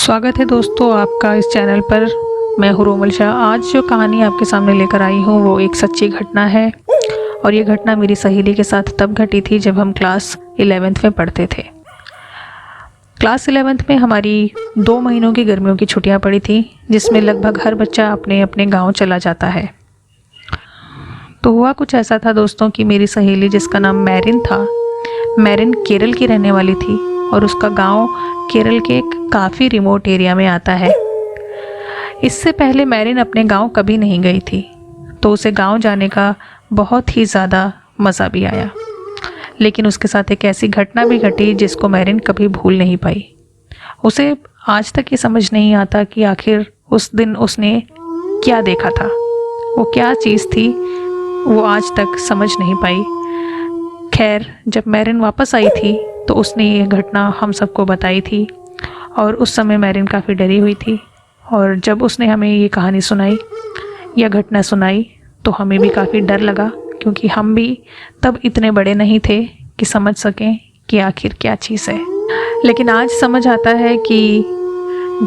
स्वागत है दोस्तों आपका इस चैनल पर। मैं हूँ रोमल शाह। आज जो कहानी आपके सामने लेकर आई हूँ वो एक सच्ची घटना है और ये घटना मेरी सहेली के साथ तब घटी थी जब हम क्लास 11th में पढ़ते थे। क्लास 11th में हमारी 2 महीनों की गर्मियों की छुट्टियाँ पड़ी थी, जिसमें लगभग हर बच्चा अपने अपने गाँव चला जाता है। तो हुआ कुछ ऐसा था दोस्तों कि मेरी सहेली, जिसका नाम मैरिन था, मैरिन केरल की रहने वाली थी और उसका गांव केरल के एक काफ़ी रिमोट एरिया में आता है। इससे पहले मैरिन अपने गांव कभी नहीं गई थी, तो उसे गांव जाने का बहुत ही ज़्यादा मज़ा भी आया। लेकिन उसके साथ एक ऐसी घटना भी घटी जिसको मैरिन कभी भूल नहीं पाई। उसे आज तक ये समझ नहीं आता कि आखिर उस दिन उसने क्या देखा था, वो क्या चीज़ थी, वो आज तक समझ नहीं पाई। खैर, जब मैरिन वापस आई थी तो उसने ये घटना हम सबको बताई थी और उस समय मैरिन काफ़ी डरी हुई थी। और जब उसने हमें ये कहानी सुनाई, यह घटना सुनाई, तो हमें भी काफ़ी डर लगा, क्योंकि हम भी तब इतने बड़े नहीं थे कि समझ सकें कि आखिर क्या चीज़ है। लेकिन आज समझ आता है कि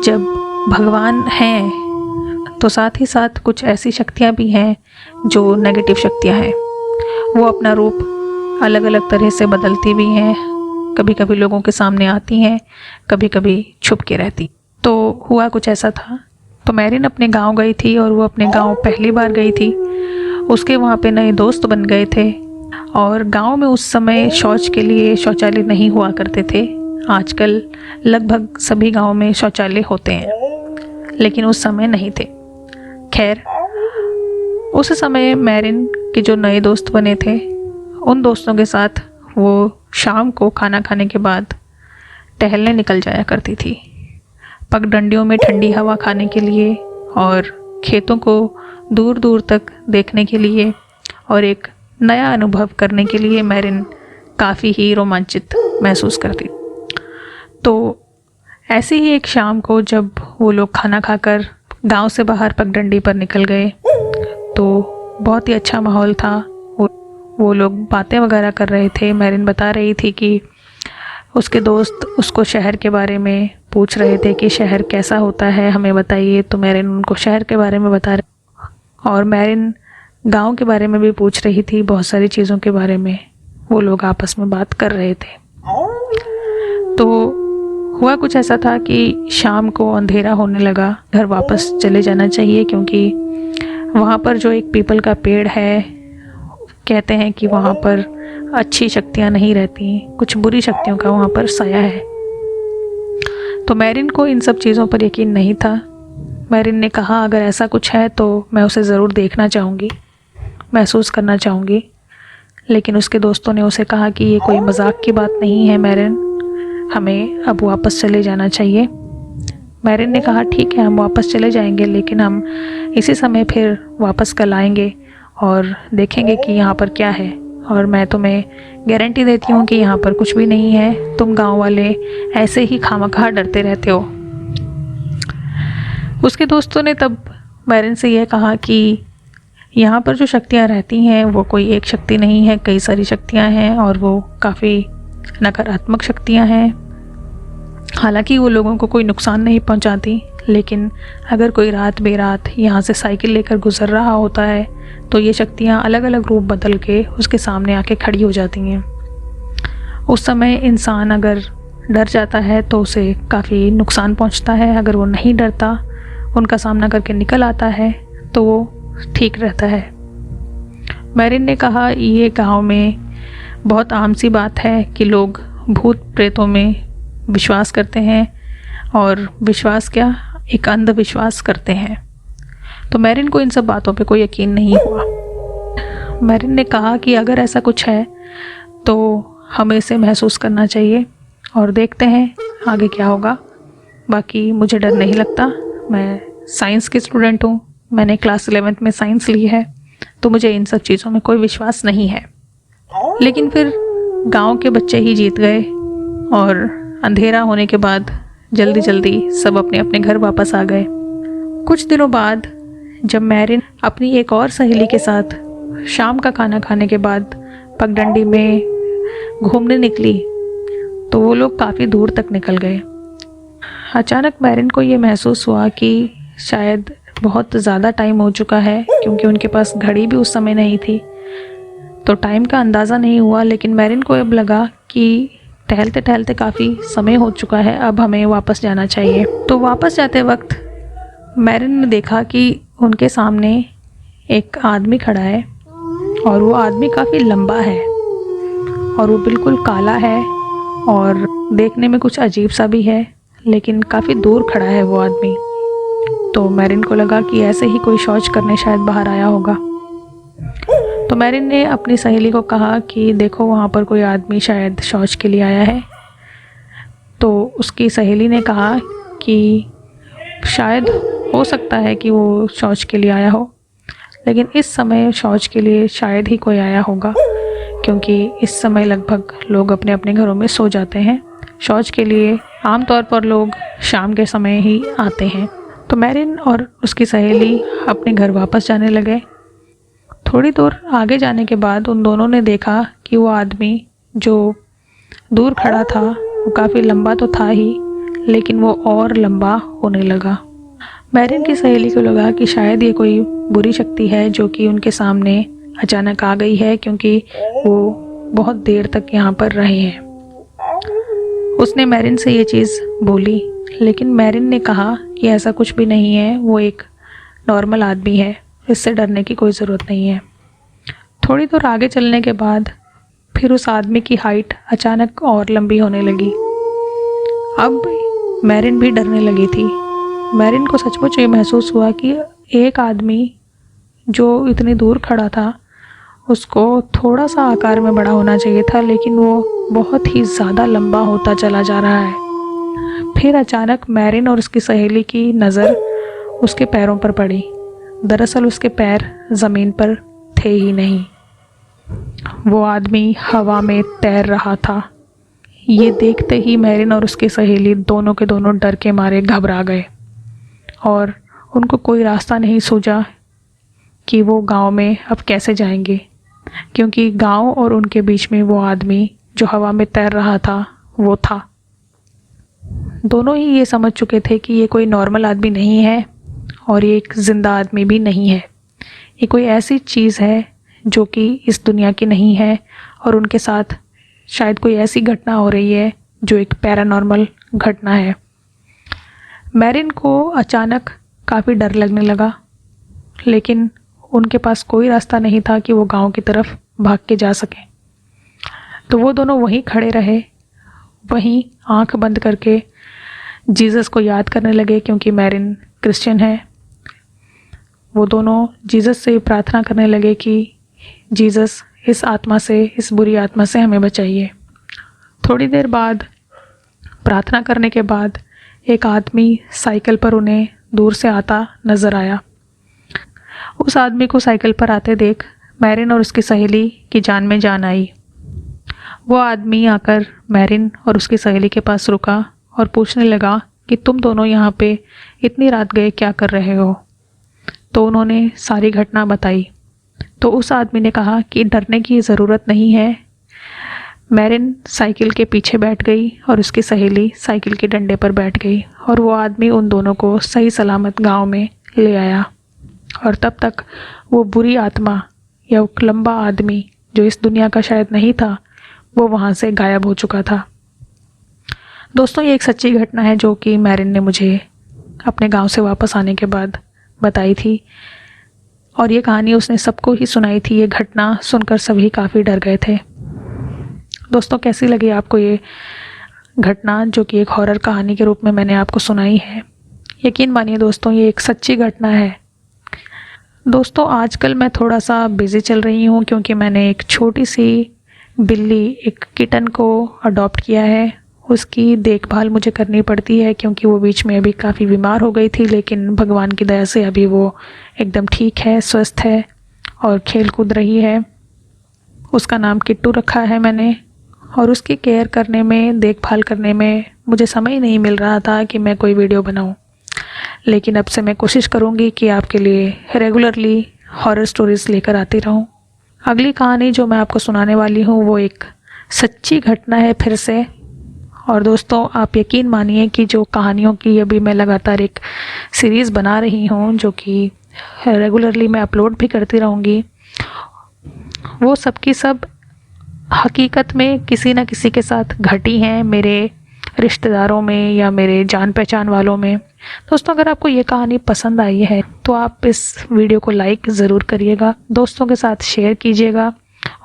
जब भगवान हैं तो साथ ही साथ कुछ ऐसी शक्तियाँ भी हैं जो नेगेटिव शक्तियाँ हैं। वो अपना रूप अलग अलग तरह से बदलती भी हैं, कभी कभी लोगों के सामने आती हैं, कभी कभी छुप के रहती। तो हुआ कुछ ऐसा था। तो मैरिन अपने गांव गई थी और वो अपने गांव पहली बार गई थी। उसके वहाँ पे नए दोस्त बन गए थे और गांव में उस समय शौच के लिए शौचालय नहीं हुआ करते थे। आजकल लगभग सभी गाँव में शौचालय होते हैं, लेकिन उस समय नहीं थे। खैर, उस समय मैरिन के जो नए दोस्त बने थे, उन दोस्तों के साथ वो शाम को खाना खाने के बाद टहलने निकल जाया करती थी, पगडंडियों में ठंडी हवा खाने के लिए और खेतों को दूर दूर तक देखने के लिए और एक नया अनुभव करने के लिए मैरिन काफ़ी ही रोमांचित महसूस करती। तो ऐसे ही एक शाम को जब वो लोग खाना खाकर गांव से बाहर पगडंडी पर निकल गए, तो बहुत ही अच्छा माहौल था। वो लोग बातें वगैरह कर रहे थे। मैरिन बता रही थी कि उसके दोस्त उसको शहर के बारे में पूछ रहे थे कि शहर कैसा होता है, हमें बताइए। तो मैरिन उनको शहर के बारे में बता रही और मैरिन गांव के बारे में भी पूछ रही थी। बहुत सारी चीज़ों के बारे में वो लोग आपस में बात कर रहे थे। तो हुआ कुछ ऐसा था कि शाम को अंधेरा होने लगा, घर वापस चले जाना चाहिए, क्योंकि वहाँ पर जो एक पीपल का पेड़ है, कहते हैं कि वहाँ पर अच्छी शक्तियाँ नहीं रहती, कुछ बुरी शक्तियों का वहाँ पर साया है। तो मैरिन को इन सब चीज़ों पर यकीन नहीं था। मैरिन ने कहा, अगर ऐसा कुछ है तो मैं उसे ज़रूर देखना चाहूँगी, महसूस करना चाहूँगी। लेकिन उसके दोस्तों ने उसे कहा कि ये कोई मजाक की बात नहीं है मैरिन, हमें अब वापस चले जाना चाहिए। मैरिन ने कहा, ठीक है, हम वापस चले जाएंगे, लेकिन हम इसी समय फिर वापस कल आएंगे और देखेंगे कि यहाँ पर क्या है। और मैं तुम्हें गारंटी देती हूँ कि यहाँ पर कुछ भी नहीं है, तुम गांव वाले ऐसे ही खामखा डरते रहते हो। उसके दोस्तों ने तब मैरिन से यह कहा कि यहाँ पर जो शक्तियाँ रहती हैं वो कोई एक शक्ति नहीं है, कई सारी शक्तियाँ हैं और वो काफ़ी नकारात्मक शक्तियाँ हैं। हालांकि वो लोगों को कोई नुकसान नहीं पहुँचाती, लेकिन अगर कोई रात बेरात यहाँ से साइकिल लेकर गुजर रहा होता है तो ये शक्तियाँ अलग अलग रूप बदल के उसके सामने आके खड़ी हो जाती हैं। उस समय इंसान अगर डर जाता है तो उसे काफ़ी नुकसान पहुंचता है। अगर वो नहीं डरता, उनका सामना करके निकल आता है, तो वो ठीक रहता है। मैरिन ने कहा, ये गांव में बहुत आम सी बात है कि लोग भूत प्रेतों में विश्वास करते हैं, और विश्वास क्या, एक अंधविश्वास करते हैं। तो मैरिन को इन सब बातों पे कोई यकीन नहीं हुआ। मैरिन ने कहा कि अगर ऐसा कुछ है तो हमें इसे महसूस करना चाहिए और देखते हैं आगे क्या होगा। बाकी मुझे डर नहीं लगता, मैं साइंस की स्टूडेंट हूँ, मैंने क्लास 11th में साइंस ली है, तो मुझे इन सब चीज़ों में कोई विश्वास नहीं है। लेकिन फिर गांव के बच्चे ही जीत गए और अंधेरा होने के बाद जल्दी जल्दी सब अपने अपने घर वापस आ गए। कुछ दिनों बाद जब मैरिन अपनी एक और सहेली के साथ शाम का खाना खाने के बाद पगडंडी में घूमने निकली, तो वो लोग काफ़ी दूर तक निकल गए। अचानक मैरिन को ये महसूस हुआ कि शायद बहुत ज़्यादा टाइम हो चुका है, क्योंकि उनके पास घड़ी भी उस समय नहीं थी, तो टाइम का अंदाज़ा नहीं हुआ। लेकिन मैरिन को अब लगा कि टहलते टहलते काफ़ी समय हो चुका है, अब हमें वापस जाना चाहिए। तो वापस जाते वक्त मैरिन ने देखा कि उनके सामने एक आदमी खड़ा है, और वो आदमी काफ़ी लंबा है और वो बिल्कुल काला है और देखने में कुछ अजीब सा भी है, लेकिन काफ़ी दूर खड़ा है वो आदमी। तो मैरिन को लगा कि ऐसे ही कोई शौच करने शायद बाहर आया होगा। तो मैरिन ने अपनी सहेली को कहा कि देखो वहाँ पर कोई आदमी शायद शौच के लिए आया है। तो उसकी सहेली ने कहा कि शायद हो सकता है कि वो शौच के लिए आया हो, लेकिन इस समय शौच के लिए शायद ही कोई आया होगा, क्योंकि इस समय लगभग लोग अपने अपने घरों में सो जाते हैं। शौच के लिए आमतौर पर लोग शाम के समय ही आते हैं। तो मैरिन और उसकी सहेली अपने घर वापस जाने लगे। थोड़ी दूर आगे जाने के बाद उन दोनों ने देखा कि वो आदमी जो दूर खड़ा था वो काफ़ी लंबा तो था ही, लेकिन वो और लंबा होने लगा। मैरिन की सहेली को लगा कि शायद ये कोई बुरी शक्ति है जो कि उनके सामने अचानक आ गई है, क्योंकि वो बहुत देर तक यहाँ पर रहे हैं। उसने मैरिन से ये चीज़ बोली, लेकिन मैरिन ने कहा कि ऐसा कुछ भी नहीं है, वो एक नॉर्मल आदमी है, इससे डरने की कोई ज़रूरत नहीं है। थोड़ी दूर आगे चलने के बाद फिर उस आदमी की हाइट अचानक और लंबी होने लगी। अब मैरिन भी डरने लगी थी। मैरिन को सचमुच ये महसूस हुआ कि एक आदमी जो इतनी दूर खड़ा था उसको थोड़ा सा आकार में बड़ा होना चाहिए था, लेकिन वो बहुत ही ज़्यादा लंबा होता चला जा रहा है। फिर अचानक मैरिन और उसकी सहेली की नज़र उसके पैरों पर पड़ी। दरअसल उसके पैर ज़मीन पर थे ही नहीं, वो आदमी हवा में तैर रहा था। ये देखते ही मैरिन और उसकी सहेली दोनों के दोनों डर के मारे घबरा गए और उनको कोई रास्ता नहीं सूझा कि वो गांव में अब कैसे जाएंगे, क्योंकि गांव और उनके बीच में वो आदमी जो हवा में तैर रहा था वो था। दोनों ही ये समझ चुके थे कि ये कोई नॉर्मल आदमी नहीं है और ये एक ज़िंदा आदमी भी नहीं है, ये कोई ऐसी चीज़ है जो कि इस दुनिया की नहीं है, और उनके साथ शायद कोई ऐसी घटना हो रही है जो एक पैरानॉर्मल घटना है। मैरिन को अचानक काफ़ी डर लगने लगा, लेकिन उनके पास कोई रास्ता नहीं था कि वो गांव की तरफ भाग के जा सकें। तो वो दोनों वहीं खड़े रहे, वहीं आंख बंद करके जीसस को याद करने लगे, क्योंकि मैरिन क्रिश्चियन है। वो दोनों जीसस से प्रार्थना करने लगे कि जीसस इस आत्मा से, इस बुरी आत्मा से हमें बचाइए। थोड़ी देर बाद प्रार्थना करने के बाद एक आदमी साइकिल पर उन्हें दूर से आता नज़र आया। उस आदमी को साइकिल पर आते देख मैरिन और उसकी सहेली की जान में जान आई। वो आदमी आकर मैरिन और उसकी सहेली के पास रुका और पूछने लगा कि तुम दोनों यहाँ पे इतनी रात गए क्या कर रहे हो। तो उन्होंने सारी घटना बताई। तो उस आदमी ने कहा कि डरने की ज़रूरत नहीं है। मैरिन साइकिल के पीछे बैठ गई और उसकी सहेली साइकिल के डंडे पर बैठ गई, और वो आदमी उन दोनों को सही सलामत गांव में ले आया। और तब तक वो बुरी आत्मा या वो लंबा आदमी जो इस दुनिया का शायद नहीं था, वो वहाँ से गायब हो चुका था। दोस्तों, ये एक सच्ची घटना है जो कि मैरिन ने मुझे अपने गांव से वापस आने के बाद बताई थी, और ये कहानी उसने सबको ही सुनाई थी। ये घटना सुनकर सभी काफ़ी डर गए थे। दोस्तों, कैसी लगी आपको ये घटना जो कि एक हॉरर कहानी के रूप में मैंने आपको सुनाई है? यकीन मानिए दोस्तों, ये एक सच्ची घटना है। दोस्तों, आजकल मैं थोड़ा सा बिज़ी चल रही हूँ, क्योंकि मैंने एक छोटी सी बिल्ली, एक किटन को अडॉप्ट किया है। उसकी देखभाल मुझे करनी पड़ती है, क्योंकि वो बीच में अभी काफ़ी बीमार हो गई थी, लेकिन भगवान की दया से अभी वो एकदम ठीक है, स्वस्थ है और खेल कूद रही है। उसका नाम किट्टू रखा है मैंने, और उसकी केयर करने में, देखभाल करने में मुझे समय ही नहीं मिल रहा था कि मैं कोई वीडियो बनाऊं। लेकिन अब से मैं कोशिश करूंगी कि आपके लिए रेगुलरली हॉरर स्टोरीज़ लेकर आती रहूं। अगली कहानी जो मैं आपको सुनाने वाली हूं वो एक सच्ची घटना है फिर से, और दोस्तों आप यकीन मानिए कि जो कहानियों की अभी मैं लगातार एक सीरीज़ बना रही हूँ, जो कि रेगुलरली मैं अपलोड भी करती रहूँगी, वो सब की सब हकीकत में किसी न किसी के साथ घटी हैं, मेरे रिश्तेदारों में या मेरे जान पहचान वालों में। दोस्तों अगर आपको ये कहानी पसंद आई है तो आप इस वीडियो को लाइक ज़रूर करिएगा, दोस्तों के साथ शेयर कीजिएगा।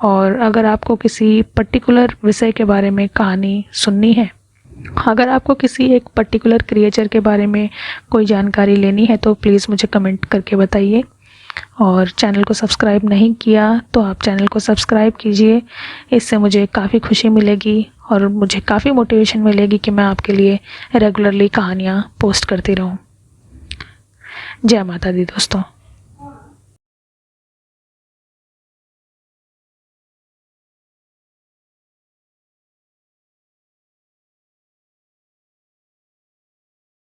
और अगर आपको किसी पर्टिकुलर विषय के बारे में कहानी सुननी है, अगर आपको किसी एक पर्टिकुलर क्रिएचर के बारे में कोई जानकारी लेनी है तो प्लीज़ मुझे कमेंट करके बताइए। और चैनल को सब्सक्राइब नहीं किया तो आप चैनल को सब्सक्राइब कीजिए, इससे मुझे काफ़ी खुशी मिलेगी और मुझे काफ़ी मोटिवेशन मिलेगी कि मैं आपके लिए रेगुलरली कहानियाँ पोस्ट करती रहूँ। जय माता दी दोस्तों।